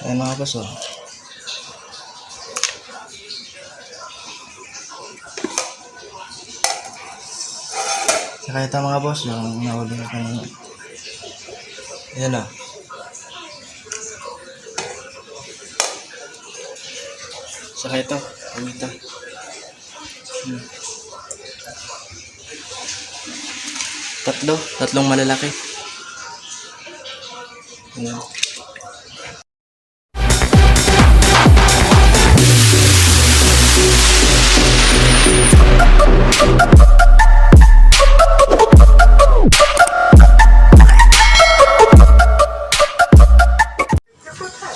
Ayan mga boss, oh. Saka ito mga boss, yung nahuli ko kanina. Ayan, oh. Saka ito, pamita. Tatlong malalaki. Ayan.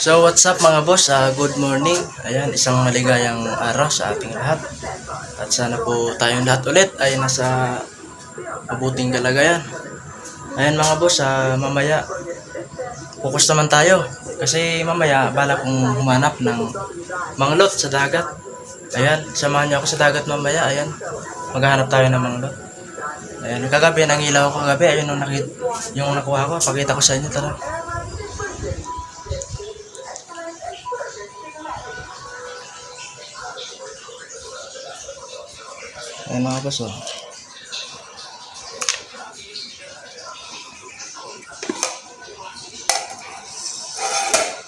So what's up mga boss, good morning. Ayan, isang maligayang araw sa ating lahat. At sana po tayong lahat ulit ay nasa mabuting kalagayan. Ayan mga boss, mamaya focus naman tayo. Kasi mamaya bala kong humanap ng manglot sa dagat. Ayan, samahan niyo ako sa dagat mamaya. Ayan, maghahanap tayo ng manglot. Ayan, kagabi nang ilaw ko kagabi. Ayun yung nakuha ko, pakita ko sa inyo, tara. Ayan mga boss, oh.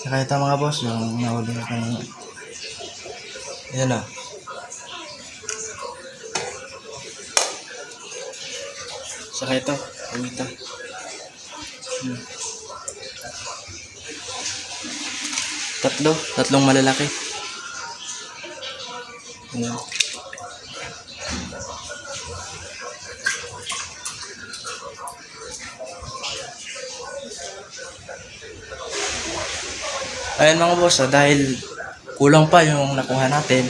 Saka ito mga boss, yung nahuli ko kanina. Ayan, oh. Saka ito, pamita. Tatlong malalaki. Ayan. Ayan mga boss, dahil kulang pa yung nakuha natin,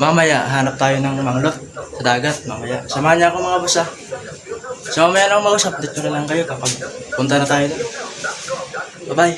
mamaya hanap tayo ng manglot sa dagat mamaya. Samahan niya ako mga boss, So mamaya na ako mag-update ko na lang kayo kapag punta na tayo doon. Bye bye.